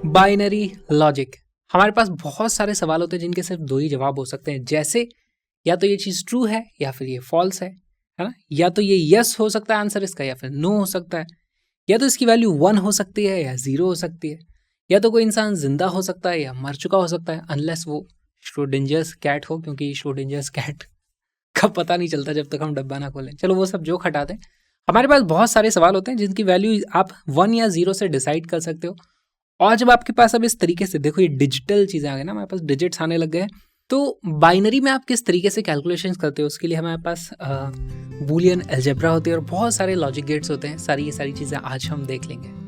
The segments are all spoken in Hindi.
Binary logic. हमारे पास बहुत सारे सवाल होते हैं जिनके सिर्फ दो ही जवाब हो सकते हैं, जैसे या तो ये चीज़ ट्रू है या फिर ये फॉल्स है ना। या तो ये यस हो सकता है आंसर इसका, या फिर नो हो सकता है। या तो इसकी वैल्यू 1 हो सकती है या 0 हो सकती है। या तो कोई इंसान जिंदा हो सकता है या मर चुका हो सकता है, अनलेस वो श्रोडिंजर्स कैट हो, क्योंकि श्रोडिंजर्स कैट का पता नहीं चलता जब तक हम डब्बा ना खोलें। चलो वो सब जो हटाते हैं, हमारे पास बहुत सारे सवाल होते हैं जिनकी वैल्यू आप 1 या 0 से डिसाइड कर सकते हो। और जब आपके पास अब इस तरीके से देखो, ये डिजिटल चीज़ें आ गई ना, हमारे पास डिजिट्स आने लग गए हैं, तो बाइनरी में आप किस तरीके से कैलकुलेशंस करते हो उसके लिए हमारे पास बूलियन अलजेब्रा होती है और बहुत सारे लॉजिक गेट्स होते हैं। ये सारी चीज़ें आज हम देख लेंगे।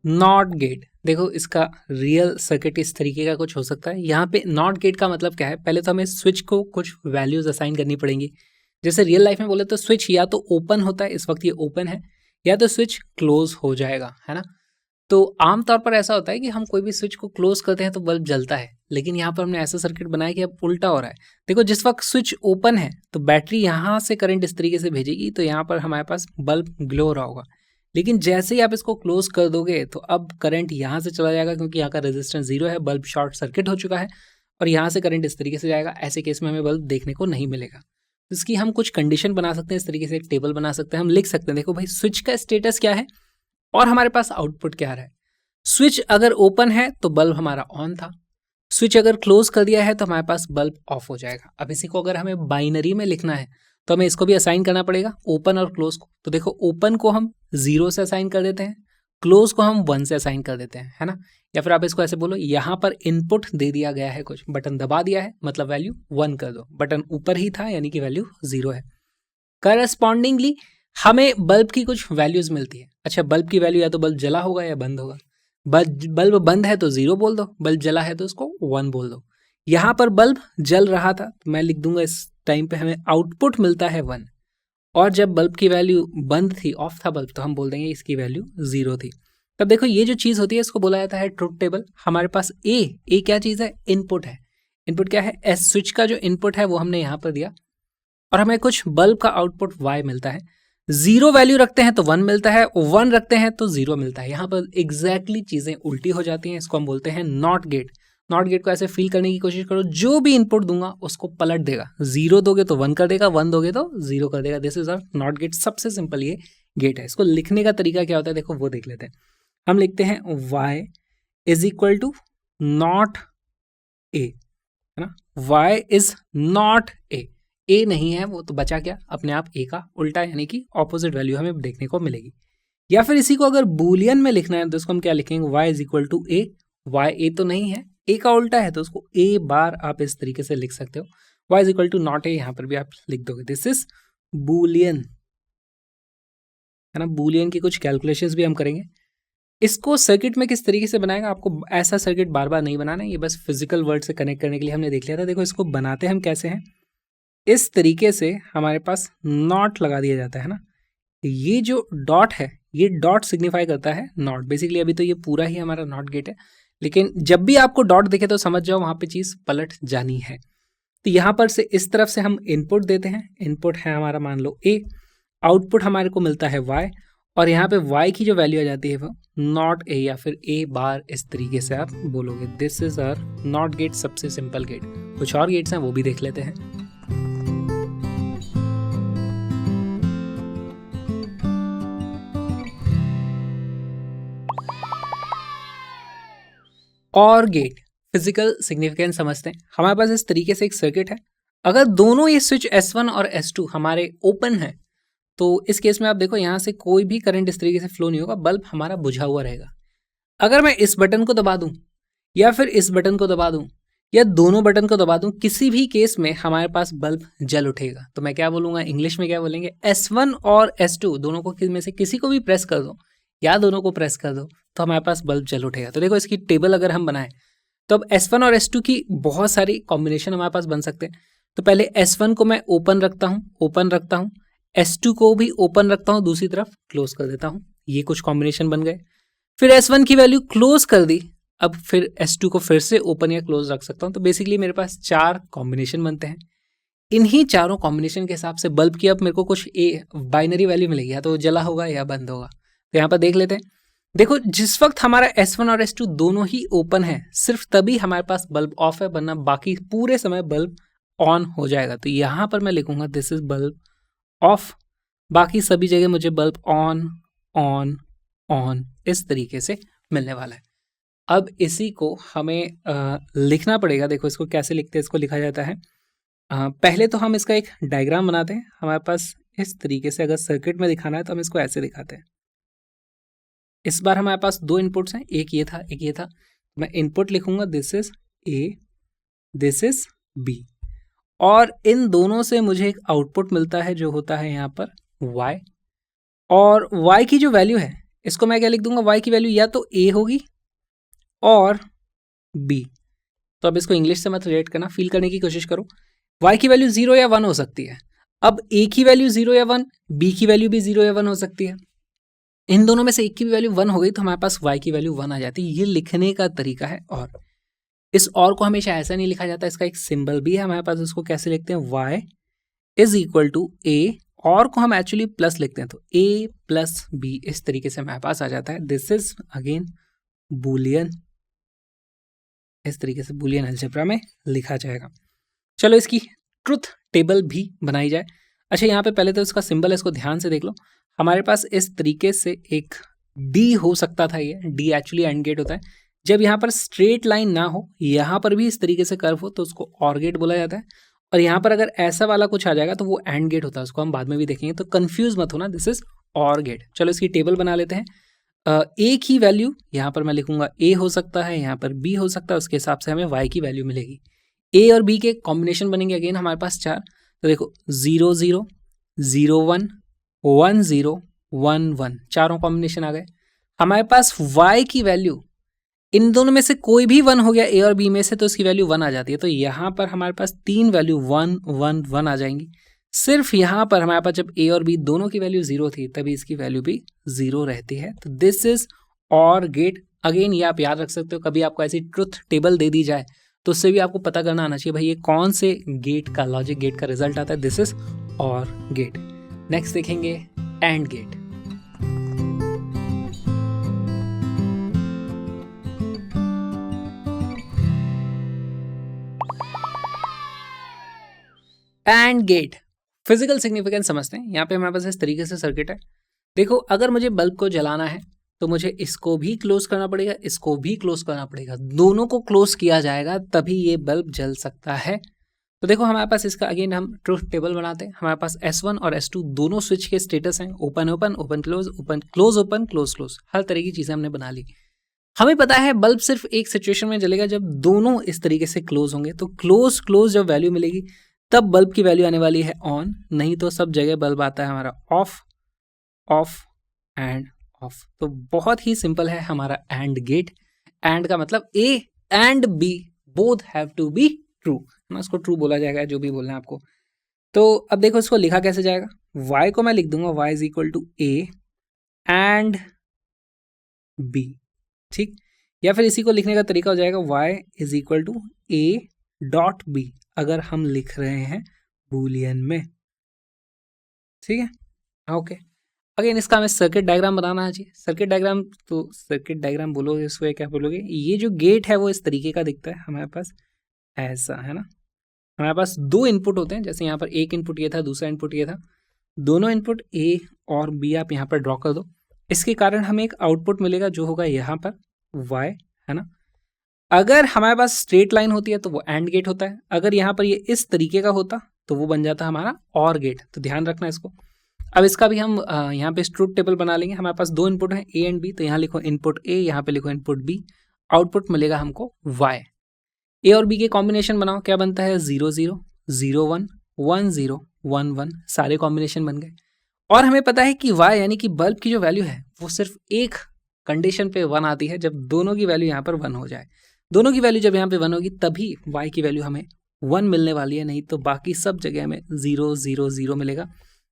नॉट गेट, देखो इसका रियल सर्किट इस तरीके का कुछ हो सकता है। यहाँ पे नॉट गेट का मतलब क्या है, पहले तो हमें स्विच को कुछ वैल्यूज असाइन करनी पड़ेंगी। जैसे रियल लाइफ में बोले तो स्विच या तो ओपन होता है, इस वक्त ये ओपन है, या तो स्विच क्लोज हो जाएगा, है ना। तो आमतौर पर ऐसा होता है कि हम कोई भी स्विच को क्लोज करते हैं तो बल्ब जलता है, लेकिन यहाँ पर हमने ऐसा सर्किट बनाया कि अब उल्टा हो रहा है। देखो, जिस वक्त स्विच ओपन है तो बैटरी यहाँ से करंट इस तरीके से भेजेगी, तो यहाँ पर हमारे पास बल्ब ग्लो हो रहा होगा। लेकिन जैसे ही आप इसको क्लोज कर दोगे तो अब करंट यहाँ से चला जाएगा, क्योंकि यहाँ का रेजिस्टेंस 0 है, बल्ब शॉर्ट सर्किट हो चुका है, और यहाँ से करंट इस तरीके से जाएगा। ऐसे केस में हमें बल्ब देखने को नहीं मिलेगा। इसकी हम कुछ कंडीशन बना सकते हैं, इस तरीके से एक टेबल बना सकते हैं। हम लिख सकते हैं, देखो भाई, स्विच का स्टेटस क्या है और हमारे पास आउटपुट क्या आ रहा है। स्विच अगर ओपन है तो बल्ब हमारा ऑन था, स्विच अगर क्लोज कर दिया है तो हमारे पास बल्ब ऑफ हो जाएगा। अब इसी को अगर हमें बाइनरी में लिखना है तो हमें इसको भी असाइन करना पड़ेगा, ओपन और क्लोज को। तो देखो, ओपन को हम 0 से असाइन कर देते हैं, क्लोज को हम 1 से असाइन कर देते हैं, है ना। या फिर आप इसको ऐसे बोलो, यहाँ पर इनपुट दे दिया गया है, कुछ बटन दबा दिया है, मतलब वैल्यू 1 कर दो। बटन ऊपर ही था यानी कि वैल्यू 0 है। करस्पॉन्डिंगली हमें बल्ब की कुछ वैल्यूज मिलती है। अच्छा, बल्ब की वैल्यू या तो बल्ब जला होगा या बंद होगा। बल्ब बंद है तो 0 बोल दो, बल्ब जला है तो उसको 1 बोल दो। यहाँ पर बल्ब जल रहा था तो मैं लिख दूंगा इस टाइम पे हमें आउटपुट मिलता है 1, और जब बल्ब की वैल्यू बंद थी, ऑफ था बल्ब, तो हम बोल देंगे इसकी वैल्यू 0 थी। तब देखो, ये जो चीज़ होती है इसको बोला जाता है ट्रुथ टेबल। हमारे पास ए क्या चीज़ है, इनपुट है। इनपुट क्या है, एस स्विच का जो इनपुट है वो हमने यहाँ पर दिया, और हमें कुछ बल्ब का आउटपुट वाई मिलता है। 0 वैल्यू रखते हैं तो 1 मिलता है, 1 रखते हैं तो 0 मिलता है। यहाँ पर एग्जैक्टली चीज़ें उल्टी हो जाती हैं। इसको हम बोलते हैं नॉट गेट। नॉट गेट को ऐसे फील करने की कोशिश करो, जो भी इनपुट दूंगा उसको पलट देगा। 0 दोगे तो 1 कर देगा, 1 दोगे तो 0 कर देगा। This is our not gate. सबसे सिंपल ये गेट है। इसको लिखने का तरीका क्या होता है, देखो वो देख लेते हैं। हम लिखते हैं y is equal to not A, है ना। y इज नॉट ए नहीं है वो, तो बचा क्या, अपने आप ए का उल्टा, यानी कि ऑपोजिट वैल्यू हमें देखने को मिलेगी। या फिर इसी को अगर बूलियन में लिखना है तो इसको हम क्या लिखेंगे, y is equal to A. y A तो नहीं है, ए का उल्टा है, तो उसको ए बार आप इस तरीके से लिख सकते हो। y is equal to not A, यहाँ पर भी आप लिख दोगे। दिस इज बूलियन, है ना। बूलियन की कुछ कैलकुलेशंस भी हम करेंगे। इसको सर्किट में किस तरीके से बनाएगा, आपको ऐसा सर्किट बार बार नहीं बनाना है, ये बस फिजिकल वर्ल्ड से कनेक्ट करने के लिए हमने देख लिया था। देखो, इसको बनाते हम कैसे हैं, इस तरीके से हमारे पास नॉट लगा दिया जाता है ना। ये जो डॉट है, ये डॉट सिग्निफाई करता है नॉट। बेसिकली अभी तो ये पूरा ही हमारा नॉट गेट है, लेकिन जब भी आपको डॉट दिखे तो समझ जाओ वहाँ पे चीज़ पलट जानी है। तो यहाँ पर से इस तरफ से हम इनपुट देते हैं, इनपुट है हमारा मान लो ए, आउटपुट हमारे को मिलता है वाई, और यहाँ पे y की जो वैल्यू आ जाती है वो नॉट ए या फिर ए बार, इस तरीके से आप बोलोगे। This is our not gate, सबसे सिंपल गेट। कुछ और गेट्स हैं वो भी देख लेते हैं। और गेट फिजिकल सिग्निफिकेंस समझते हैं। हमारे पास इस तरीके से एक सर्किट है, अगर दोनों ये स्विच S1 और S2 हमारे ओपन है तो इस केस में आप देखो, यहाँ से कोई भी करंट इस तरीके से फ्लो नहीं होगा, बल्ब हमारा बुझा हुआ रहेगा। अगर मैं इस बटन को दबा दूं या फिर इस बटन को दबा दूं या दोनों बटन को दबा दूं, किसी भी केस में हमारे पास बल्ब जल उठेगा। तो मैं क्या बोलूंगा, इंग्लिश में क्या बोलेंगे, S1 और S2 दोनों को में से किसी को भी प्रेस कर दो या दोनों को प्रेस कर दो तो हमारे पास बल्ब जल उठेगा। तो देखो, इसकी टेबल अगर हम बनाएं तो अब S1 और S2 की बहुत सारी कॉम्बिनेशन हमारे पास बन सकते हैं। तो पहले S1 को मैं ओपन रखता हूँ, S2 को भी ओपन रखता हूँ, दूसरी तरफ क्लोज कर देता हूँ। ये कुछ कॉम्बिनेशन बन गए। फिर S1 की वैल्यू क्लोज कर दी अब फिर S2 को फिर से ओपन या क्लोज रख सकता हूँ। तो बेसिकली मेरे पास 4 कॉम्बिनेशन बनते हैं। इन्हीं चारों कॉम्बिनेशन के हिसाब से बल्ब की अब मेरे को कुछ बाइनरी वैल्यू मिलेगी, या तो जला होगा या बंद होगा। तो यहाँ पर देख लेते हैं। देखो, जिस वक्त हमारा S1 और S2 दोनों ही ओपन है, सिर्फ तभी हमारे पास बल्ब ऑफ है, वरना बाकी पूरे समय बल्ब ऑन हो जाएगा। तो यहाँ पर मैं लिखूंगा दिस इज बल्ब ऑफ, बाकी सभी जगह मुझे बल्ब ऑन ऑन ऑन इस तरीके से मिलने वाला है। अब इसी को हमें लिखना पड़ेगा। देखो इसको कैसे लिखते हैं, इसको लिखा जाता है पहले तो हम इसका एक डायग्राम बनाते हैं। हमारे पास इस तरीके से अगर सर्किट में दिखाना है तो हम इसको ऐसे दिखाते हैं। इस बार हमारे पास 2 इनपुट्स हैं, एक ये था एक ये था। मैं इनपुट लिखूंगा this is A, this is B, और इन दोनों से मुझे एक आउटपुट मिलता है जो होता है यहाँ पर y, और y की जो वैल्यू है इसको मैं क्या लिख दूंगा, y की वैल्यू या तो a होगी और b। तो अब इसको इंग्लिश से मत रिलेट करना, फील करने की कोशिश करो। y की वैल्यू 0 या 1 हो सकती है। अब a की वैल्यू 0 या 1, b की वैल्यू भी 0 या 1 हो सकती है। इन दोनों में से एक की भी वैल्यू 1 हो गई तो हमारे पास y की वैल्यू 1 आ जाती है। ये लिखने का तरीका है। और इस और को हमेशा ऐसा नहीं लिखा जाता, इसका एक सिंबल भी है हमारे पास। उसको कैसे लिखते हैं, y is equal to a, और को हम एक्चुअली प्लस लिखते हैं, तो a प्लस b इस तरीके से हमारे पास आ जाता है। दिस इज अगेन बूलियन, इस तरीके से बूलियन अलजेब्रा में लिखा जाएगा। चलो इसकी ट्रुथ टेबल भी बनाई जाए। अच्छा, यहाँ पे पहले तो इसका सिंबल है, इसको ध्यान से देख लो। हमारे पास इस तरीके से एक डी हो सकता था। ये डी एक्चुअली एंड गेट होता है। जब यहाँ पर स्ट्रेट लाइन ना हो, यहाँ पर भी इस तरीके से कर्व हो, तो उसको और गेट बोला जाता है। और यहाँ पर अगर ऐसा वाला कुछ आ जाएगा तो वो एंड गेट होता है, उसको हम बाद में भी देखेंगे। तो कंफ्यूज मत होना, दिस इज और गेट। चलो इसकी टेबल बना लेते हैं। ए की वैल्यू यहाँ पर मैं लिखूंगा ए हो सकता है, यहाँ पर बी हो सकता है, उसके हिसाब से हमें वाई की वैल्यू मिलेगी। ए और बी के कॉम्बिनेशन बनेंगे अगेन हमारे पास 4। तो देखो 0 0 0 1 1 0 1 1, चारों कॉम्बिनेशन आ गए। हमारे पास y की वैल्यू इन दोनों में से कोई भी 1 हो गया, ए और बी में से, तो इसकी वैल्यू 1 आ जाती है। तो यहाँ पर हमारे पास 3 वैल्यू 1 1 1 आ जाएंगी। सिर्फ यहाँ पर हमारे पास जब ए और बी दोनों की वैल्यू 0 थी तभी इसकी वैल्यू भी 0 रहती है। तो this is or gate. Again ये आप याद रख सकते हो, कभी आपको ऐसी ट्रुथ टेबल दे दी जाए तो उससे भी आपको पता करना आना चाहिए भाई ये कौन से गेट का, लॉजिक गेट का रिजल्ट आता है। This is or gate. Next देखेंगे and gate. And gate physical significance समझते हैं। यहाँ पे हमारे पास इस तरीके से सर्किट है। देखो, अगर मुझे बल्ब को जलाना है तो मुझे इसको भी क्लोज करना पड़ेगा, इसको भी क्लोज करना पड़ेगा। दोनों को क्लोज किया जाएगा तभी ये बल्ब जल सकता है। तो देखो हमारे पास इसका अगेन हम ट्रुथ टेबल बनाते हैं। हमारे पास S1 और S2 दोनों स्विच के स्टेटस हैं, open open, open close, open close, open close close. हर तरह की चीजें हमने बना ली। हमें पता है बल्ब सिर्फ एक सिचुएशन में जलेगा जब दोनों इस तरीके से क्लोज होंगे। तो क्लोज क्लोज जब वैल्यू मिलेगी तब बल्ब की वैल्यू आने वाली है ऑन, नहीं तो सब जगह बल्ब आता है हमारा ऑफ ऑफ एंड ऑफ। तो बहुत ही सिंपल है हमारा एंड गेट। एंड का मतलब A and B both have to be true, ना इसको ट्रू बोला जाएगा, जो भी बोलना है आपको। तो अब देखो इसको लिखा कैसे जाएगा। y को मैं लिख दूंगा y is equal to A and B, ठीक। या फिर इसी को लिखने का तरीका हो जाएगा y is equal to A dot B, अगर हम लिख रहे हैं बूलियन में, ठीक है। ओके, अगेन इसका हमें सर्किट डायग्राम बनाना चाहिए। सर्किट डायग्राम, तो सर्किट डायग्राम बोलोगे इसको क्या बोलोगे, ये जो गेट है वो इस तरीके का दिखता है हमारे पास, ऐसा है ना। हमारे पास 2 इनपुट होते हैं, जैसे यहाँ पर एक इनपुट ये था, दूसरा इनपुट ये था। दोनों इनपुट ए और बी आप यहाँ पर ड्रॉ कर दो। इसके कारण हमें एक आउटपुट मिलेगा जो होगा यहाँ पर y, है ना। अगर हमारे पास स्ट्रेट लाइन होती है तो वो एंड गेट होता है। अगर यहाँ पर ये इस तरीके का होता तो वो बन जाता हमारा और गेट। तो ध्यान रखना इसको। अब इसका भी हम यहाँ पे ट्रुथ टेबल बना लेंगे। हमारे पास 2 इनपुट हैं ए एंड बी, तो यहाँ लिखो इनपुट ए, यहाँ पे लिखो इनपुट बी। आउटपुट मिलेगा हमको y। ए और बी के कॉम्बिनेशन बनाओ, क्या बनता है 0 0 0 1 1 0 1 1, सारे कॉम्बिनेशन बन गए। और हमें पता है कि y यानी कि बल्ब की जो वैल्यू है वो सिर्फ एक कंडीशन पे 1 आती है, जब दोनों की वैल्यू यहाँ पर 1 हो जाए। दोनों की वैल्यू जब यहाँ पे 1 होगी तभी y की वैल्यू हमें 1 मिलने वाली है, नहीं तो बाकी सब जगह हमें 0 0 0 मिलेगा।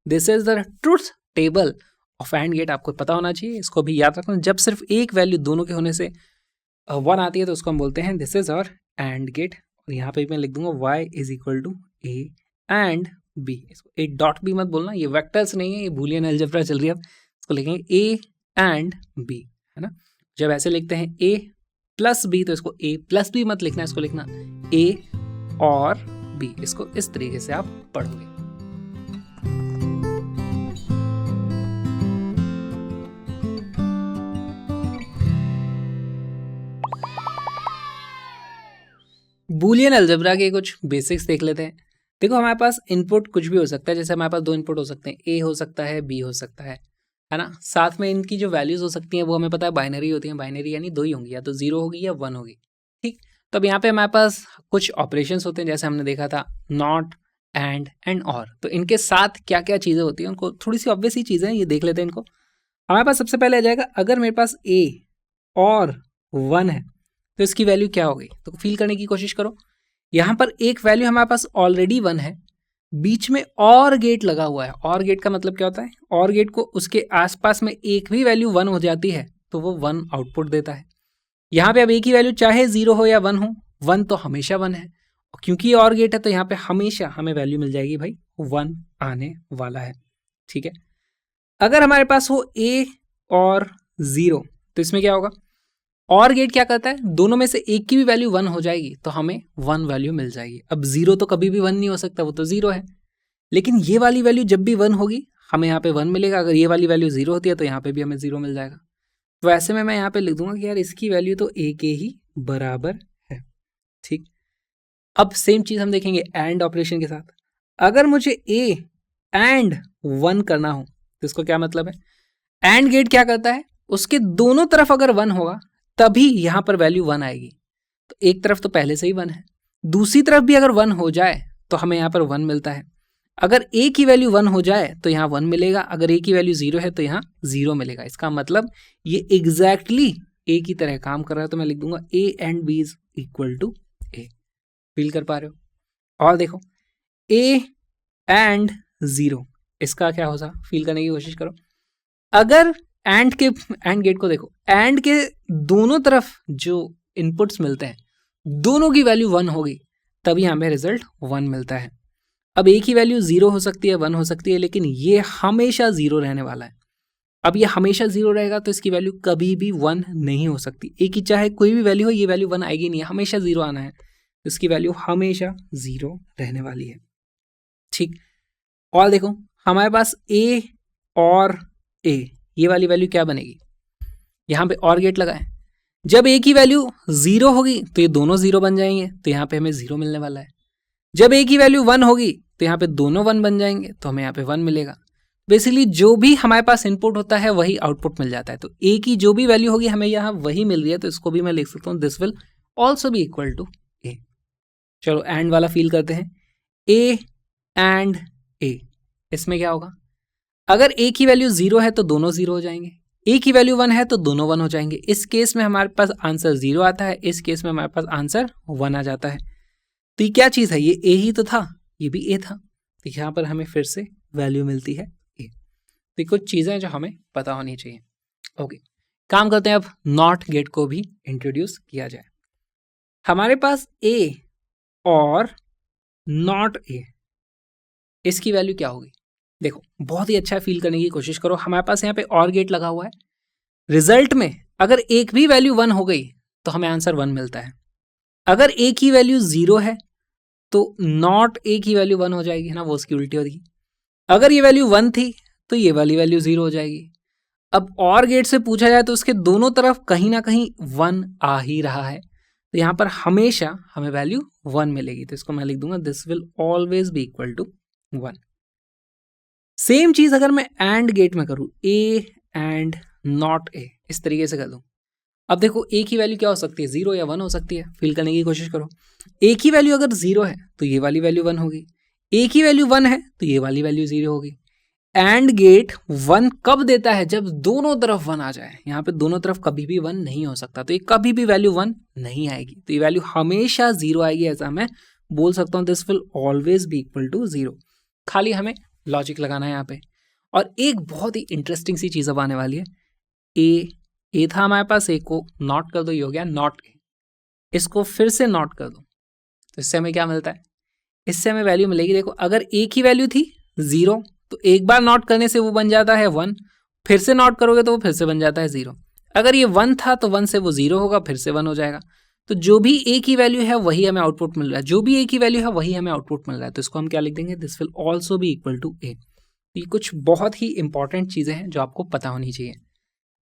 This is the truth table of and gate. आपको पता होना चाहिए, इसको भी याद रखना। जब सिर्फ एक वैल्यू दोनों के होने से 1 आती है तो उसको हम बोलते हैं this is our and gate. और यहाँ पे मैं लिख दूंगा y is equal to a and b। इसको ए डॉट भी मत बोलना, ये वेक्टर्स नहीं है, ये बूलियन अलजेब्रा चल रही है। अब इसको लिखेंगे a एंड b, है ना। जब ऐसे लिखते हैं a प्लस b तो इसको a प्लस b मत लिखना, इसको लिखना a और b। इसको इस तरीके से आप पढ़ोगे। बूलियन अलजेब्रा के कुछ बेसिक्स देख लेते हैं। देखो हमारे पास इनपुट कुछ भी हो सकता है, जैसे हमारे पास 2 इनपुट हो सकते हैं, ए हो सकता है बी हो सकता है ना। साथ में इनकी जो वैल्यूज हो सकती हैं वो हमें पता है बाइनरी होती हैं। बाइनरी यानी 2 ही होंगी, या तो 0 होगी या 1 होगी, ठीक। तो अब यहाँ पे हमारे पास कुछ ऑपरेशंस होते हैं, जैसे हमने देखा था नॉट, एंड और। तो इनके साथ क्या क्या चीज़ें होती हैं, उनको थोड़ी सी ऑब्वियस ही चीज़ें हैं, ये देख लेते हैं इनको। हमारे पास सबसे पहले आ जाएगा, अगर मेरे पास ए और 1 है तो इसकी वैल्यू क्या होगी। तो फील करने की कोशिश करो, यहाँ पर एक वैल्यू हमारे पास ऑलरेडी 1 है, बीच में और गेट लगा हुआ है। और गेट का मतलब क्या होता है, और गेट को उसके आसपास में एक भी वैल्यू 1 हो जाती है तो वो 1 आउटपुट देता है। यहाँ पे अब एक ही वैल्यू चाहे 0 हो या 1 हो, 1 तो हमेशा 1 है, क्योंकि ये और गेट है तो यहाँ पे हमेशा हमें वैल्यू मिल जाएगी भाई 1 आने वाला है, ठीक है। अगर हमारे पास हो a और 0 तो इसमें क्या होगा, और गेट क्या करता है, दोनों में से एक की भी वैल्यू 1 हो जाएगी तो हमें 1 वैल्यू मिल जाएगी। अब 0 तो कभी भी 1 नहीं हो सकता, वो तो 0 है, लेकिन ये वाली वैल्यू जब भी 1 होगी हमें यहाँ पे 1 मिलेगा। अगर ये वाली वैल्यू 0 होती है तो यहाँ पे भी हमें 0 मिल जाएगा। तो ऐसे में मैं यहाँ पे लिख दूंगा कि यार इसकी वैल्यू तो a के ही बराबर है, ठीक। अब सेम चीज हम देखेंगे एंड ऑपरेशन के साथ। अगर मुझे a एंड 1 करना हो तो इसको क्या मतलब है, एंड गेट क्या करता है, उसके दोनों तरफ अगर 1 होगा तभी यहां पर वैल्यू 1 आएगी। तो एक तरफ तो पहले से ही 1 है, दूसरी तरफ भी अगर 1 हो जाए तो हमें यहां पर 1 मिलता है। अगर a की वैल्यू 1 हो जाए तो यहाँ 1 मिलेगा, अगर a की वैल्यू 0 है तो यहाँ 0 मिलेगा। इसका मतलब ये एग्जैक्टली a की तरह काम कर रहा है। तो मैं लिख दूंगा a and b is equal to a। Feel कर पा रहे हो। और देखो a एंड 0 इसका क्या होगा, फील करने की कोशिश करो। अगर एंड गेट को देखो, एंड के दोनों तरफ जो इनपुट्स मिलते हैं दोनों की वैल्यू 1 होगी तभी हमें रिजल्ट 1 मिलता है। अब एक ही वैल्यू 0 हो सकती है 1 हो सकती है, लेकिन ये हमेशा 0 रहने वाला है। अब ये हमेशा 0 रहेगा तो इसकी वैल्यू कभी भी 1 नहीं हो सकती। एक ही चाहे कोई भी वैल्यू हो, ये वैल्यू 1 आएगी नहीं, हमेशा 0 आना है, तो इसकी वैल्यू हमेशा 0 रहने वाली है, ठीक। और देखो हमारे पास a और a, ये वाली वैल्यू क्या बनेगी, यहाँ पे और गेट लगा है। जब a की वैल्यू 0 होगी तो ये दोनों 0 बन जाएंगे, तो यहाँ पे हमें 0 मिलने वाला है। जब a की वैल्यू 1 होगी तो यहाँ पे दोनों 1 बन जाएंगे, तो हमें यहाँ पे 1 मिलेगा। बेसिकली जो भी हमारे पास इनपुट होता है वही आउटपुट मिल जाता है। तो a की जो भी वैल्यू होगी हमें यहाँ वही मिल रही है, तो इसको भी मैं लिख सकता हूँ this will also be equal to a। चलो एंड वाला फील करते हैं, a एंड a, इसमें क्या होगा, अगर a की वैल्यू 0 है तो दोनों 0 हो जाएंगे, a की वैल्यू 1 है तो दोनों 1 हो जाएंगे। इस केस में हमारे पास आंसर 0 आता है, इस केस में हमारे पास आंसर 1 आ जाता है। तो ये क्या चीज़ है, ये a ही तो था, ये भी a था, तो यहाँ पर हमें फिर से वैल्यू मिलती है a। तो कुछ चीज़ें जो हमें पता होनी चाहिए। ओके, काम करते हैं, अब नॉट गेट को भी इंट्रोड्यूस किया जाए। हमारे पास a और नॉट a, इसकी वैल्यू क्या होगी। देखो बहुत ही अच्छा फील करने की कोशिश करो, हमारे पास यहाँ पे और गेट लगा हुआ है, रिजल्ट में अगर एक भी वैल्यू 1 हो गई तो हमें आंसर 1 मिलता है। अगर a की वैल्यू 0 है तो नॉट a की वैल्यू 1 हो जाएगी ना, वो उसकी उल्टी होगी। अगर ये वैल्यू 1 थी तो ये वाली वैल्यू 0 हो जाएगी। अब और गेट से पूछा जाए तो उसके दोनों तरफ कहीं ना कहीं 1 आ ही रहा है, तो यहाँ पर हमेशा हमें वैल्यू 1 मिलेगी। तो इसको मैं लिख दूंगा this will always be equal to 1। Same चीज अगर मैं एंड गेट में करूँ, a एंड नॉट a, इस तरीके से कर दूं। अब देखो a की वैल्यू क्या हो सकती है, 0 या 1 हो सकती है। फील करने की कोशिश करो, a की वैल्यू अगर 0 है तो ये वाली वैल्यू 1 होगी, a की वैल्यू 1 है तो ये वाली वैल्यू 0 होगी। एंड गेट 1 कब देता है, जब दोनों तरफ 1 आ जाए। यहाँ पे दोनों तरफ कभी भी 1 नहीं हो सकता, तो ये कभी भी वैल्यू 1 नहीं आएगी, तो ये वैल्यू हमेशा 0 आएगी। ऐसा मैं बोल सकता हूँ this will always be equal to 0। खाली हमें लॉजिक लगाना है यहाँ पे। और एक बहुत ही इंटरेस्टिंग सी चीज़ अब आने वाली है, a ए था हमारे पास, ए को नॉट कर दो, ये हो गया नॉट ए। इसको फिर से नॉट कर दो, तो इससे हमें क्या मिलता है, इससे हमें वैल्यू मिलेगी। देखो अगर ए की वैल्यू थी 0 तो एक बार नॉट करने से वो बन जाता है 1, फिर से नॉट करोगे तो वो फिर से बन जाता है 0। अगर ये 1 था तो 1 से वो 0 होगा, फिर से 1 हो जाएगा। तो जो भी ए की वैल्यू है वही हमें आउटपुट मिल रहा है, जो भी ए की वैल्यू है वही हमें आउटपुट मिल रहा है। तो इसको हम क्या लिख देंगे, this will also be equal to A. ये कुछ बहुत ही इंपॉर्टेंट चीज़ें हैं जो आपको पता होनी चाहिए।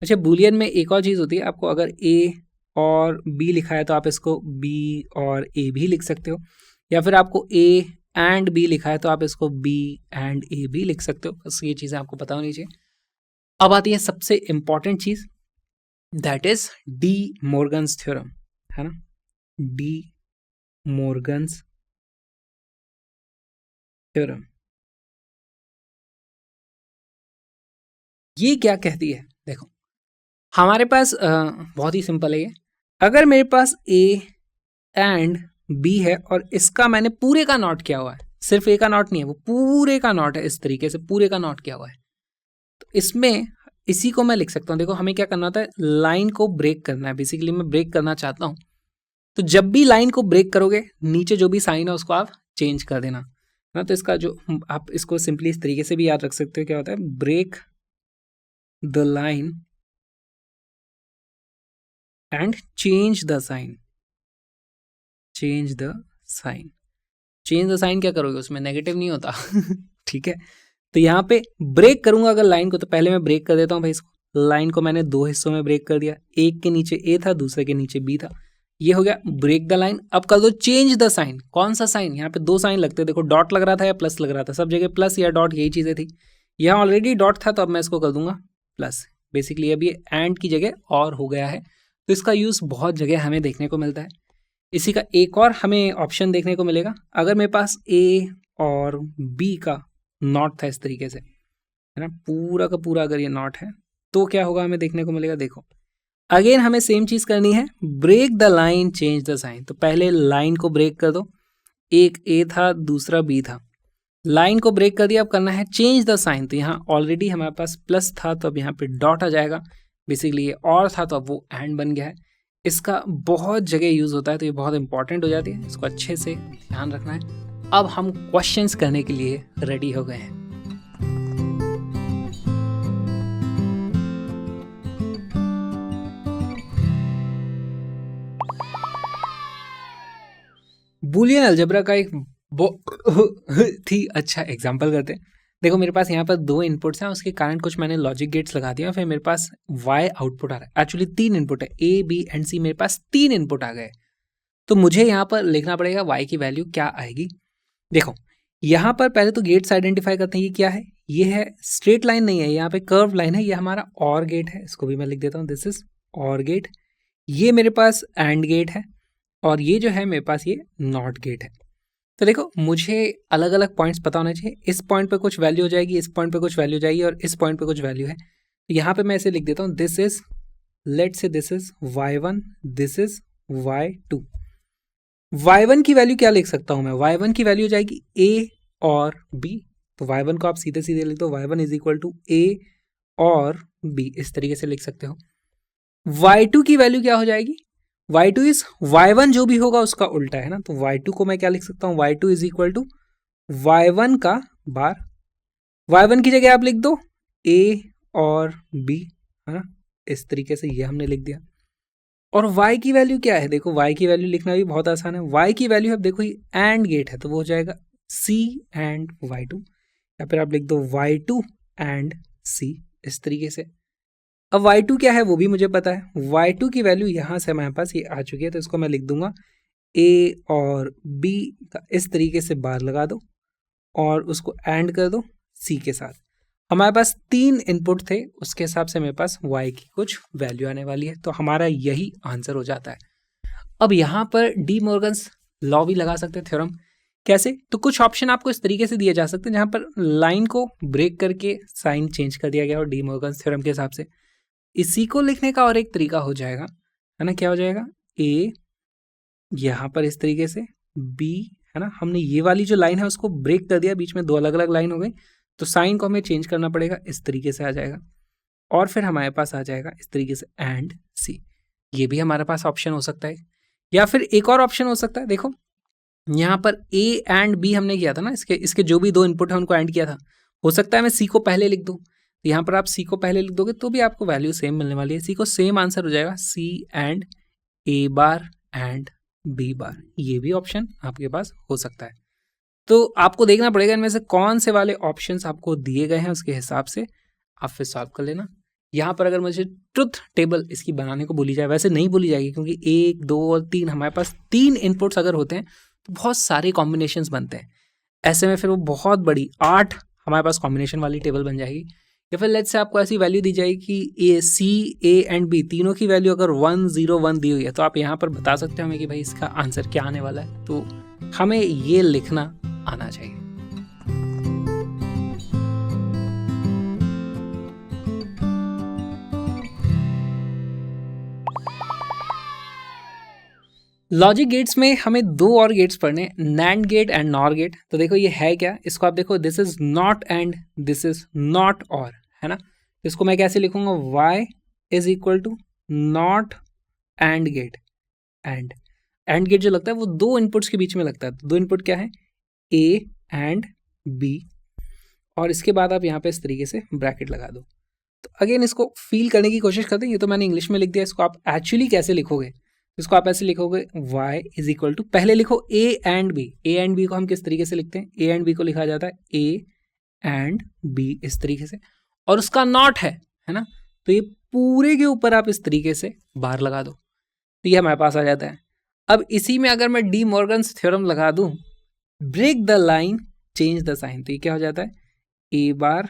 अच्छा, बूलियन में एक और चीज़ होती है, आपको अगर ए और बी लिखा है तो आप इसको बी और ए भी लिख सकते हो, या फिर आपको ए एंड बी लिखा है तो आप इसको बी एंड ए भी लिख सकते हो। बस ये चीज़ें आपको पता होनी चाहिए। अब आती है सबसे important cheese, that is D Morgan's theorem, है ना। डी मॉर्गन्स थ्योरम ये क्या कहती है, देखो हमारे पास बहुत ही सिंपल है ये। अगर मेरे पास ए एंड बी है और इसका मैंने पूरे का नॉट किया हुआ है, सिर्फ ए का नॉट नहीं है, वो पूरे का नॉट है, इस तरीके से पूरे का नॉट किया हुआ है, तो इसमें इसी को मैं लिख सकता हूँ। देखो हमें क्या करना होता है, लाइन को ब्रेक करना है। बेसिकली मैं ब्रेक करना चाहता हूँ, तो जब भी लाइन को ब्रेक करोगे नीचे जो भी साइन है उसको आप चेंज कर देना ना। तो इसका जो आप इसको सिंपली इस तरीके से भी याद रख सकते हो, क्या होता है, break the line and change the sign. Change the sign, change the sign क्या करोगे, उसमें नेगेटिव नहीं होता ठीक है। तो यहाँ पे ब्रेक करूंगा अगर लाइन को, तो पहले मैं ब्रेक कर देता हूँ भाई इसको। लाइन को मैंने 2 हिस्सों में ब्रेक कर दिया, एक के नीचे ए था, दूसरे के नीचे बी था, ये हो गया ब्रेक द लाइन। अब कर दो चेंज द साइन। कौन सा साइन, यहाँ पे 2 साइन लगते हैं, देखो डॉट लग रहा था या प्लस लग रहा था, सब जगह प्लस या डॉट यही चीज़ें थी। यहाँ ऑलरेडी डॉट था तो अब मैं इसको कर दूंगा प्लस। बेसिकली अब ये एंड की जगह और हो गया है। तो इसका यूज़ बहुत जगह हमें देखने को मिलता है। इसी का एक और हमें ऑप्शन देखने को मिलेगा, अगर मेरे पास ए और बी का नॉट था इस तरीके से, है ना, पूरा का पूरा अगर ये नॉट है तो क्या होगा हमें देखने को मिलेगा। देखो अगेन हमें सेम चीज़ करनी है, break the line change the sign. तो पहले लाइन को ब्रेक कर दो, एक ए था दूसरा बी था, लाइन को ब्रेक कर दिया, अब करना है चेंज द साइन। तो यहाँ ऑलरेडी हमारे पास प्लस था तो अब यहाँ पे डॉट आ जाएगा। बेसिकली ये और था तो अब वो एंड बन गया है। इसका बहुत जगह यूज़ होता है, तो ये बहुत इंपॉर्टेंट हो जाती है, इसको अच्छे से ध्यान रखना है। अब हम क्वेश्चंस करने के लिए रेडी हो गए हैं। बूलियन अलजेब्रा का एक बहुत ही अच्छा एग्जाम्पल करते हैं। देखो मेरे पास यहाँ पर 2 इनपुट्स हैं, उसके कारण कुछ मैंने लॉजिक गेट्स लगा दिया, फिर मेरे पास y आउटपुट आ रहा है। एक्चुअली 3 इनपुट है, a b एंड c, मेरे पास 3 इनपुट आ गए। तो मुझे यहाँ पर लिखना पड़ेगा y की वैल्यू क्या आएगी। देखो यहाँ पर पहले तो गेट्स आइडेंटिफाई करते हैं, ये क्या है, ये है स्ट्रेट लाइन नहीं है, यहाँ पे कर्व लाइन है, ये हमारा और गेट है, इसको भी मैं लिख देता हूँ, दिस इज और गेट। ये मेरे पास एंड गेट है, और ये जो है मेरे पास ये नॉट गेट है। तो देखो मुझे अलग अलग पॉइंट्स पता होने चाहिए, इस पॉइंट पे कुछ वैल्यू हो जाएगी, इस पॉइंट पे कुछ वैल्यू जाएगी, और इस पॉइंट पे कुछ वैल्यू है। तो यहाँ पे मैं इसे लिख देता हूँ, this is, let's say this is y1, this is y2। y1 की वैल्यू क्या लिख सकता हूँ मैं, y1 की वैल्यू हो जाएगी a और b। तो y1 को आप सीधे सीधे लिख दो, y1 is equal to a or b, इस तरीके से लिख सकते हो। y2 की वैल्यू क्या हो जाएगी, y2 इज y1 जो भी होगा उसका उल्टा है ना। तो y2 को मैं क्या लिख सकता हूँ, y2 is equal to y1 का बार। y1 की जगह आप लिख दो a और b, है ना, इस तरीके से ये हमने लिख दिया। और y की वैल्यू क्या है, देखो y की वैल्यू लिखना भी बहुत आसान है। y की वैल्यू अब देखो ये एंड गेट है, तो वो हो जाएगा c एंड y2, या फिर आप लिख दो y2 एंड c, इस तरीके से। अब y2 क्या है वो भी मुझे पता है, y2 की वैल्यू यहाँ से हमारे पास ये आ चुकी है, तो इसको मैं लिख दूंगा a और b का इस तरीके से बार लगा दो और उसको एंड कर दो c के साथ। हमारे पास 3 इनपुट थे, उसके हिसाब से मेरे पास y की कुछ वैल्यू आने वाली है, तो हमारा यही आंसर हो जाता है। अब यहाँ पर डी मॉर्गन्स लॉ भी लगा सकते हैं, थ्योरम। कैसे, तो कुछ ऑप्शन आपको इस तरीके से दिए जा सकते हैं जहाँ पर लाइन को ब्रेक करके साइन चेंज कर दिया गया और डी मॉर्गन्स थ्योरम के हिसाब से। इसी को लिखने का और एक तरीका हो जाएगा, है ना, क्या हो जाएगा, ए यहाँ पर इस तरीके से, बी, है ना, हमने ये वाली जो लाइन है उसको ब्रेक कर दिया, बीच में 2 अलग अलग लाइन हो गई, तो साइन को हमें चेंज करना पड़ेगा, इस तरीके से आ जाएगा। और फिर हमारे पास आ जाएगा इस तरीके से एंड सी। ये भी हमारे पास ऑप्शन हो सकता है। या फिर एक और ऑप्शन हो सकता है, देखो यहाँ पर ए एंड बी हमने किया था ना, इसके जो भी दो इनपुट है उनको एंड किया था। हो सकता है मैं सी को पहले लिख दूँ, तो यहाँ पर आप सी को पहले लिख दोगे तो भी आपको वैल्यू सेम मिलने वाली है। सी को सेम आंसर हो जाएगा C and A bar and B bar. ये भी ऑप्शन आपके पास हो सकता है। तो आपको देखना पड़ेगा इनमें से कौन से वाले ऑप्शंस आपको दिए गए हैं, उसके हिसाब से आप फिर सॉल्व कर लेना। यहाँ पर अगर मुझे ट्रुथ टेबल इसकी बनाने को बोली जाए, वैसे नहीं बोली जाएगी क्योंकि 1, 2 और 3 हमारे पास 3 इनपुट्स अगर होते हैं तो बहुत सारे कॉम्बिनेशंस बनते हैं। ऐसे में फिर वो बहुत बड़ी 8 हमारे पास कॉम्बिनेशन वाली टेबल बन जाएगी। या फिर लेट्स से आपको ऐसी वैल्यू दी जाएगी कि ए सी ए एंड बी तीनों की वैल्यू अगर 1 0 1 दी हुई है, तो आप यहाँ पर बता सकते हो हमें कि भाई इसका आंसर क्या आने वाला है। तो हमें ये लिखना आना चाहिए। लॉजिक गेट्स में हमें 2 और गेट्स पढ़ने, NAND gate and NOR gate. तो देखो ये है क्या, इसको आप देखो, this is not and this is not or, है ना। इसको मैं कैसे लिखूंगा, y is equal to not and gate. And gate जो लगता है वो 2 इनपुट्स के बीच में लगता है। तो 2 इनपुट क्या है, ए एंड बी, और इसके बाद आप यहाँ पे इस तरीके से ब्रैकेट लगा दो। तो अगेन इसको फील करने की कोशिश करते हैं। ये तो मैंने इंग्लिश में लिख दिया, इसको आप एक्चुअली कैसे लिखोगे, इसको आप ऐसे लिखोगे y इज इक्वल टू, पहले लिखो a and b। a and b को हम किस तरीके से लिखते हैं, a एंड b को लिखा जाता है a एंड b इस तरीके से, और उसका नॉट है ना। तो ये पूरे के ऊपर आप इस तरीके से बार लगा दो, तो ये हमारे पास आ जाता है। अब इसी में अगर मैं डी मॉर्गन्स थ्योरम लगा दूं, break the line change the sign, तो ये क्या हो जाता है, a बार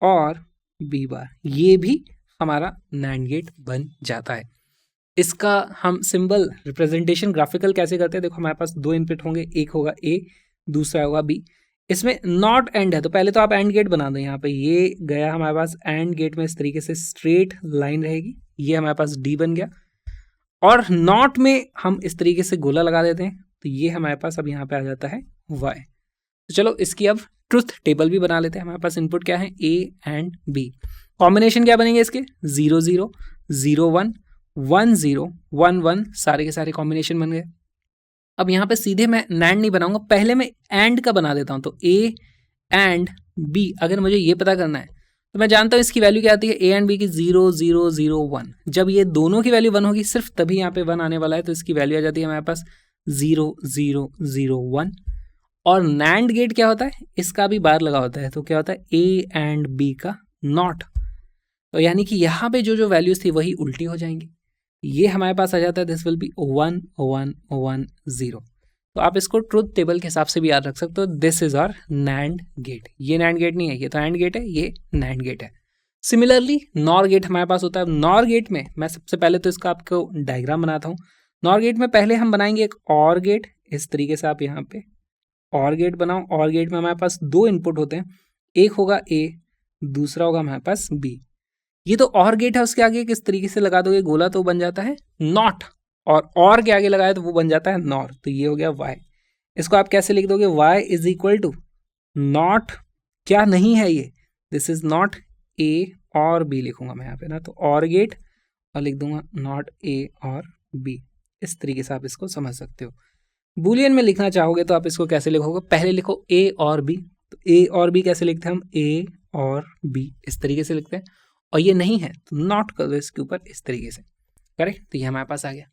और b बार। ये भी हमारा नैंड गेट बन जाता है। इसका हम सिंबल रिप्रेजेंटेशन ग्राफिकल कैसे करते हैं, देखो हमारे पास 2 इनपुट होंगे, एक होगा a, दूसरा होगा b। इसमें नॉट एंड है, तो पहले तो आप एंड गेट बना दो। यहाँ पे ये गया हमारे पास एंड गेट में, इस तरीके से स्ट्रेट लाइन रहेगी, ये हमारे पास d बन गया। और नॉट में हम इस तरीके से गोला लगा देते हैं, तो ये हमारे पास अब यहाँ पे आ जाता है y। तो चलो इसकी अब ट्रुथ टेबल भी बना लेते हैं। हमारे पास इनपुट क्या है, a एंड b। कॉम्बिनेशन क्या बनेंगे इसके, 0 0 0 1 1 0 1 1, सारे के सारे कॉम्बिनेशन बन गए। अब यहाँ पे सीधे मैं नैंड नहीं बनाऊंगा, पहले मैं एंड का बना देता हूँ। तो a एंड b अगर मुझे ये पता करना है, तो मैं जानता हूँ इसकी वैल्यू क्या आती है, a एंड b की 0 0 0 1। जब ये दोनों की वैल्यू 1 होगी, सिर्फ तभी यहाँ पे 1 आने वाला है, तो इसकी वैल्यू आ जाती है हमारे पास 0 0 0 1। और नैंड गेट क्या होता है, इसका भी बार लगा होता है, तो क्या होता है a एंड b का नॉट। तो यानी कि यहाँ पे जो वैल्यूज थी वही उल्टी हो जाएंगी। ये हमारे पास आ जाता है, दिस विल बी 1 1 1 0। तो आप इसको ट्रुथ टेबल के हिसाब से भी याद रख सकते हो, this is our NAND gate. ये नैंड गेट नहीं है, ये तो एंड गेट है, ये नैंड गेट है। सिमिलरली नॉर गेट हमारे पास होता है। नॉर गेट में मैं सबसे पहले तो इसका आपको डायग्राम बनाता हूँ। नॉर गेट में पहले हम बनाएंगे एक और गेट, इस तरीके से आप यहाँ पे और गेट बनाओ। और गेट में हमारे पास 2 इनपुट होते हैं, एक होगा a, दूसरा होगा हमारे पास b। ये तो और गेट है, उसके आगे किस तरीके से लगा दोगे गोला, तो बन जाता है नॉट, और के आगे लगाए तो वो बन जाता है नॉर। तो ये हो गया y। इसको आप कैसे लिख दोगे, y is equal to not, क्या नहीं है ये, this is not a or b लिखूंगा मैं यहाँ पे ना, तो और गेट और लिख दूंगा नॉट a और b। इस तरीके से आप इसको समझ सकते हो। बूलियन में लिखना चाहोगे तो आप इसको कैसे लिखोगे, पहले लिखो a और b। तो a और b कैसे लिखते हैं हम, a और b इस तरीके से लिखते हैं। और ये नहीं है तो नॉट कर दो इसके ऊपर इस तरीके से, करेक्ट। तो ये हमारे पास आ गया।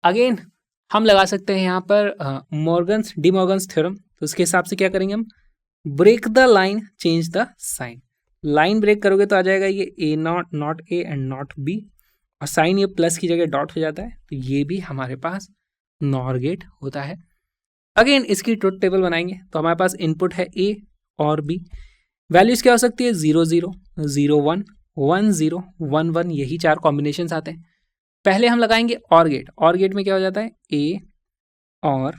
अगेन हम लगा सकते हैं यहाँ पर डी मॉर्गन्स थ्योरम। तो उसके हिसाब से क्या करेंगे हम, break the line change the sign. Line break करोगे तो आ जाएगा ये a not, not a and not b, और साइन ये प्लस की जगह डॉट हो जाता है। तो ये भी हमारे पास नॉर गेट होता है। अगेन इसकी ट्रुथ टेबल बनाएंगे, तो हमारे पास इनपुट है a और b। वैल्यूज क्या हो सकती है, 0 0 0 1 1 0 1 1, यही 4 कॉम्बिनेशंस आते हैं। पहले हम लगाएंगे और गेट। और गेट में क्या हो जाता है, a और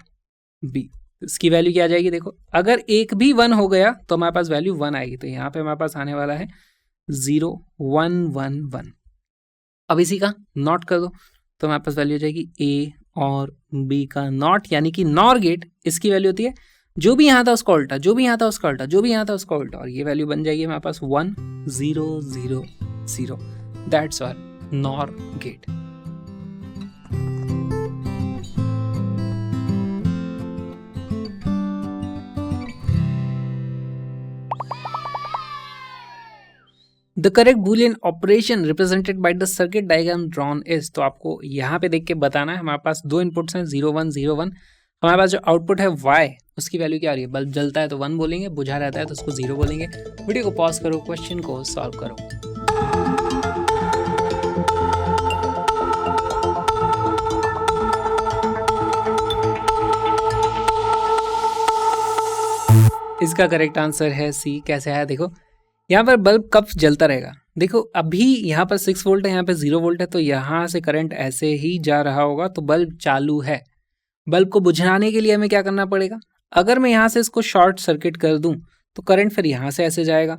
b। इसकी वैल्यू क्या आ जाएगी, देखो अगर एक भी 1 हो गया तो हमारे पास वैल्यू 1 आएगी। तो यहाँ पे हमारे पास आने वाला है 0 1 1 1। अब इसी का नॉट कर दो, तो हमारे पास वैल्यू हो जाएगी a और b का नॉट, यानी कि नॉर गेट। इसकी वैल्यू होती है जो भी यहाँ था उसका उल्टा, जो भी यहाँ था उसका उल्टा, जो भी यहाँ था उसका उल्टा, और ये वैल्यू बन जाएगी हमारे पास 1 0 0 0। That's our NOR gate. The correct boolean operation represented by the circuit diagram drawn is, तो आपको यहाँ पे देख के बताना है। हमारे पास दो इनपुट्स हैं 0 1 0 1। हमारे पास जो आउटपुट है y, उसकी वैल्यू क्या आ रही है? बल्ब जलता है तो 1 बोलेंगे, बुझा रहता है तो उसको 0 बोलेंगे। वीडियो को पॉज करो, क्वेश्चन को सॉल्व करो। इसका करेक्ट आंसर है सी। कैसे आया देखो, यहाँ पर बल्ब कब जलता रहेगा? देखो अभी यहाँ पर 6 वोल्ट है, यहाँ पे 0 वोल्ट है, तो यहाँ से करंट ऐसे ही जा रहा होगा, तो बल्ब चालू है। बल्ब को बुझाने के लिए हमें क्या करना पड़ेगा? अगर मैं यहाँ से इसको शॉर्ट सर्किट कर दूं तो करंट फिर यहाँ से ऐसे जाएगा,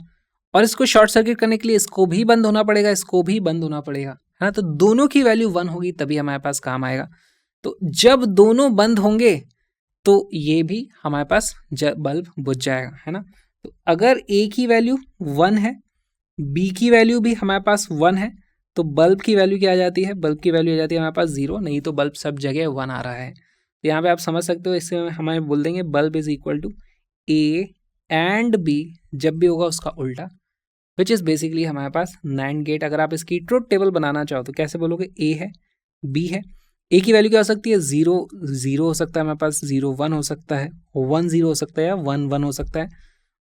और इसको शॉर्ट सर्किट करने के लिए इसको भी बंद होना पड़ेगा, इसको भी बंद होना पड़ेगा, है ना। तो दोनों की वैल्यू 1 होगी तभी हमारे पास काम आएगा। तो जब दोनों बंद होंगे तो ये भी हमारे पास बल्ब बुझ जाएगा, है ना। तो अगर ए की वैल्यू 1 है, बी की वैल्यू भी हमारे पास 1 है, तो बल्ब की वैल्यू क्या आ जाती है? बल्ब की वैल्यू आ जाती है हमारे पास 0, नहीं तो बल्ब सब जगह 1 आ रहा है। तो यहाँ पे आप समझ सकते हो, इससे हमें बोल देंगे bulb is equal to A and B, जब भी होगा उसका उल्टा, विच इज़ बेसिकली हमारे पास नैंड गेट। अगर आप इसकी ट्रुथ टेबल बनाना चाहो तो कैसे बोलोगे? ए है, बी है, ए की वैल्यू क्या हो सकती है? 0 0 हो सकता है हमारे पास, 0 1 हो सकता है, 1 0 हो सकता है, या 1 1 हो सकता है।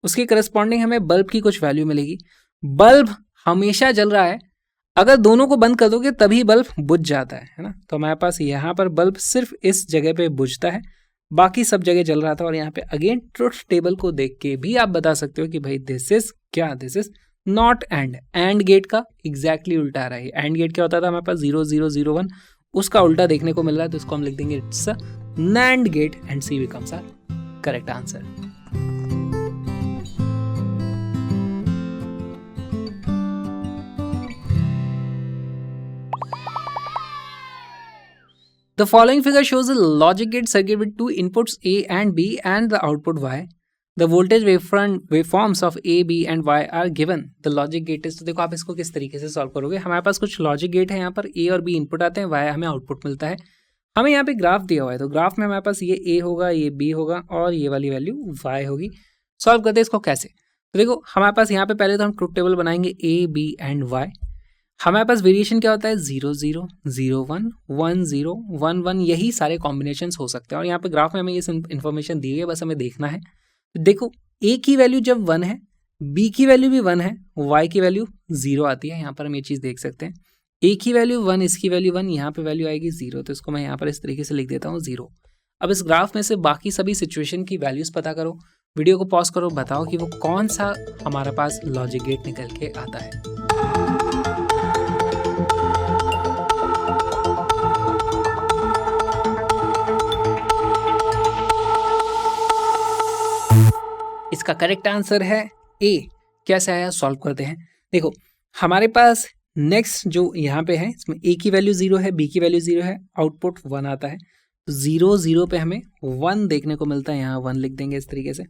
उसके करस्पॉन्डिंग हमें बल्ब की कुछ वैल्यू मिलेगी। बल्ब हमेशा जल रहा है, अगर दोनों को बंद कर दोगे तभी बल्ब बुझ जाता है ना। तो हमारे पास यहाँ पर बल्ब सिर्फ इस जगह पे बुझता है, बाकी सब जगह जल रहा था। और यहाँ पे अगेन ट्रुथ टेबल को देख के भी आप बता सकते हो कि भाई दिस इज क्या? This is not and gate का एग्जैक्टली उल्टा आ रहा है। एंड गेट क्या होता था? हमारे पास 0 0 0 1, उसका उल्टा देखने को मिल रहा है, तो इसको हम लिख देंगे it's a NAND gate, and C becomes our correct answer. The following figure shows a logic gate circuit with two inputs A and B and the output Y. The voltage waveforms of A, B and Y are given. The logic gate is, तो देखो आप इसको किस तरीके से सॉल्व करोगे। हमारे पास कुछ लॉजिक गेट है, यहाँ पर A और B इनपुट आते हैं, Y हमें आउटपुट मिलता है। हमें यहाँ पे ग्राफ दिया हुआ है, तो ग्राफ में हमारे पास ये A होगा, ये B होगा, और ये वाली वैल्यू Y होगी। सॉल्व करते हैं इसको कैसे? तो देखो हमारे पास यहाँ पे पहले तो हम ट्रुथ टेबल बनाएंगे A, B एंड Y। हमारे पास वेरिएशन क्या होता है? 0 0 0 1 1 0 1 1, यही सारे कॉम्बिनेशंस हो सकते हैं। और यहाँ पे ग्राफ में हमें ये इन्फॉर्मेशन दी हुई है, बस हमें देखना है। देखो ए की वैल्यू जब 1 है, बी की वैल्यू भी 1 है, वाई की वैल्यू 0 आती है। यहाँ पर हम ये चीज़ देख सकते हैं, ए की वैल्यू 1, इसकी वैल्यू 1, यहाँ पे वैल्यू आएगी 0। तो इसको मैं यहाँ पर इस तरीके से लिख देता हूँ 0। अब इस ग्राफ में से बाकी सभी सिचुएशन की वैल्यूज़ पता करो। वीडियो को पॉज करो, बताओ कि वो कौन सा हमारे पास लॉजिक गेट निकल के आता है। इसका करेक्ट आंसर है ए। कैसे आया? सॉल्व करते हैं। देखो हमारे पास नेक्स्ट जो यहाँ पे है, इसमें ए की वैल्यू 0 है, बी की वैल्यू 0 है, आउटपुट 1 आता है। तो 0 0 पे हमें 1 देखने को मिलता है, यहाँ 1 लिख देंगे इस तरीके से।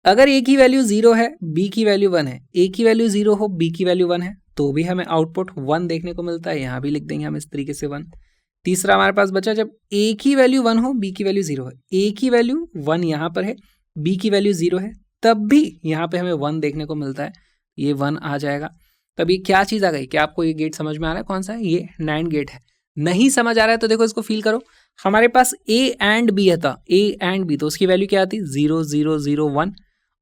अगर ए की वैल्यू 0 है, बी की वैल्यू 1 है, ए की वैल्यू 0 हो, बी की वैल्यू 1 है, तो भी हमें आउटपुट 1 देखने को मिलता है, यहाँ भी लिख देंगे हम इस तरीके से 1। तीसरा हमारे पास बचा, जब ए की वैल्यू 1 हो, बी की वैल्यू 0 है, ए की वैल्यू 1 यहाँ पर है, बी की वैल्यू 0 है, तब भी यहाँ पे हमें 1 देखने को मिलता है, ये 1 आ जाएगा। तब ये क्या चीज़ आ गई? क्या आपको ये गेट समझ में आ रहा है कौन सा है? ये नैंड गेट है। नहीं समझ आ रहा है तो देखो इसको फील करो। हमारे पास ए एंड बी है, था ए एंड बी, तो उसकी वैल्यू क्या आती? 0 0 0 1,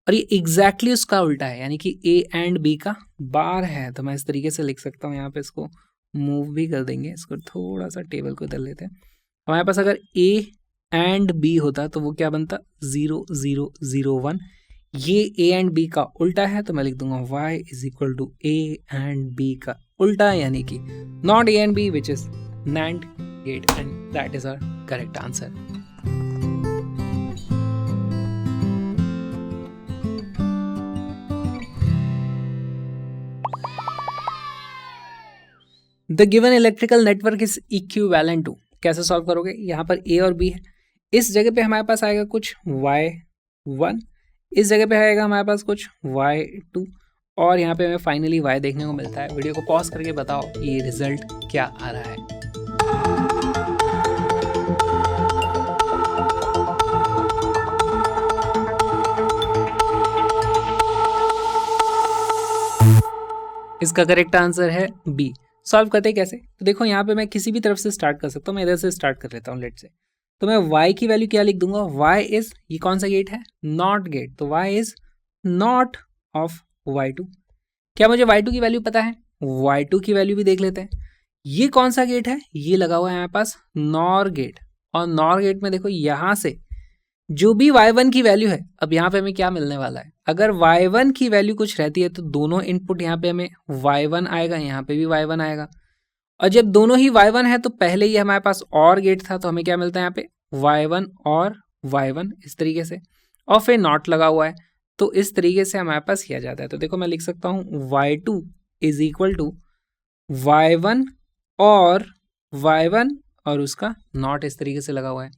और ये एग्जैक्टली उसका उल्टा है, यानी कि ए एंड बी का बार है। तो मैं इस तरीके से लिख सकता हूँ, यहाँ पे इसको मूव भी कर देंगे, इसको थोड़ा सा टेबल को इधर लेते हैं। हमारे पास अगर ए एंड बी होता तो वो क्या बनता? 0 0 0 1। ये ए एंड बी का उल्टा है, तो मैं लिख दूंगा y is equal to A and B का उल्टा, यानी कि not A and B, which is NAND gate, and that is our correct answer. The given electrical network is equivalent to, कैसे सॉल्व करोगे? यहाँ पर ए और बी है, इस जगह पे हमारे पास आएगा कुछ y 1, इस जगह पे आएगा हमारे पास कुछ y2 और यहाँ पे हमें फाइनली y देखने को मिलता है। वीडियो को पॉज करके बताओ ये रिजल्ट क्या आ रहा है। इसका करेक्ट आंसर है बी। सॉल्व करते कैसे, तो देखो यहाँ पे मैं किसी भी तरफ से स्टार्ट कर सकता हूँ। मैं इधर से स्टार्ट कर लेता हूँ लेट से। तो मैं y की वैल्यू क्या लिख दूंगा, y इज, ये कौन सा गेट है, नॉट गेट, तो y is not of y2। क्या मुझे y2 की वैल्यू पता है, y2 की वैल्यू भी देख लेते हैं। ये कौन सा गेट है, ये लगा हुआ है हमारे पास नॉर गेट, और नॉर गेट में देखो यहाँ से जो भी y1 की वैल्यू है, अब यहाँ पे हमें क्या मिलने वाला है, अगर y1 की वैल्यू कुछ रहती है तो दोनों इनपुट यहाँ पे हमें y1 आएगा, यहाँ पे भी y1 आएगा। और जब दोनों ही y1 है तो पहले ही हमारे पास और गेट था, तो हमें क्या मिलता है यहाँ पे y1 और y1 इस तरीके से, और फिर नॉट लगा हुआ है, तो इस तरीके से हमारे पास किया जाता है। तो देखो मैं लिख सकता हूँ y2 is equal to y1 और y1 और उसका नॉट इस तरीके से लगा हुआ है।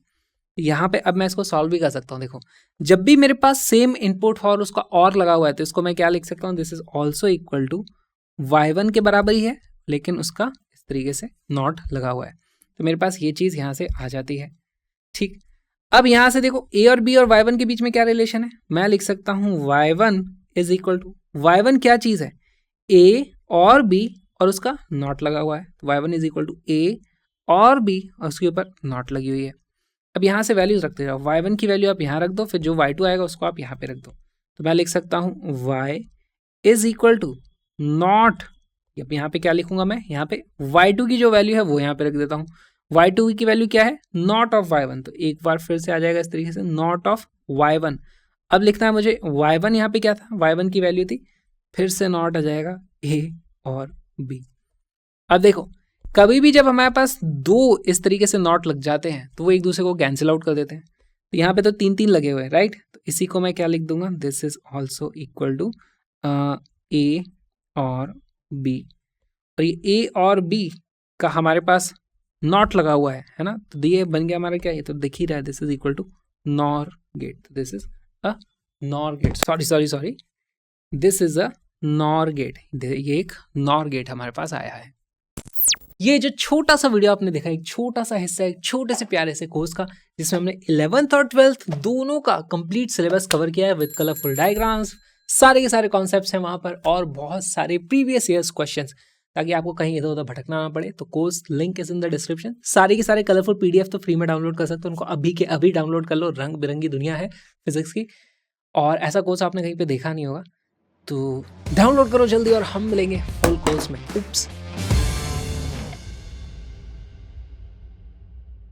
यहाँ पे अब मैं इसको सॉल्व भी कर सकता हूँ। देखो जब भी मेरे पास सेम इनपुट और उसका और लगा हुआ है तो इसको मैं क्या लिख सकता हूँ, this is also equal to y1 के बराबर ही है, लेकिन उसका इस तरीके से नॉट लगा हुआ है। तो मेरे पास ये चीज़ यहाँ से आ जाती है। ठीक, अब यहाँ से देखो a और b और y1 के बीच में क्या रिलेशन है, मैं लिख सकता हूँ y1 is equal to, y1 क्या चीज़ है, a और b और उसका नॉट लगा हुआ है, तो y1 is equal to a or b और उसके ऊपर नॉट लगी हुई है। अब यहाँ से वैल्यूज रखते जाओ, y1 की वैल्यू आप यहाँ रख दो, फिर जो y2 आएगा उसको आप यहाँ पे रख दो। तो मैं लिख सकता हूँ y is equal to not, अब यहाँ पे क्या लिखूंगा मैं, यहाँ पे y2 की जो वैल्यू है वो यहाँ पे रख देता हूँ। y2 की वैल्यू क्या है, नॉट ऑफ y1, तो एक बार फिर से आ जाएगा इस तरीके से, नॉट ऑफ y1। अब लिखना है मुझे y1 यहाँ पे क्या था, y1 की वैल्यू थी, फिर से नॉट आ जाएगा a और b। अब देखो कभी भी जब हमारे पास दो इस तरीके से नॉट लग जाते हैं तो वो एक दूसरे को कैंसिल आउट कर देते हैं। तो यहाँ पे तो 3 लगे हुए हैं, राइट, तो इसी को मैं क्या लिख दूंगा, this is also equal to A और बी, और ये ए और बी का हमारे पास नॉट लगा हुआ है ना, तो ये बन गया हमारा क्या, ये तो दिख ही रहा है, this is equal to NOR gate, this is a NOR gate, sorry this is a NOR gate, ये एक नॉर गेट हमारे पास आया है। ये जो छोटा सा वीडियो आपने देखा, एक छोटा सा हिस्सा एक छोटे से प्यारे से कोर्स का, जिसमें हमने 11th और 12th दोनों का कंप्लीट सिलेबस कवर किया है विद कलरफुल डायग्राम्स, सारे के सारे कॉन्सेप्ट्स हैं वहाँ पर, और बहुत सारे प्रीवियस ईयर्स क्वेश्चंस, ताकि आपको कहीं इधर उधर भटकना ना पड़े। तो course link is in the description. सारे के सारे कलरफुल PDF तो फ्री में डाउनलोड कर सकते हो, उनको अभी के अभी डाउनलोड कर लो। रंग बिरंगी दुनिया है फिजिक्स की, और ऐसा कोर्स आपने कहीं पे देखा नहीं होगा, तो डाउनलोड करो जल्दी, और हम मिलेंगे फुल कोर्स में। उप्स।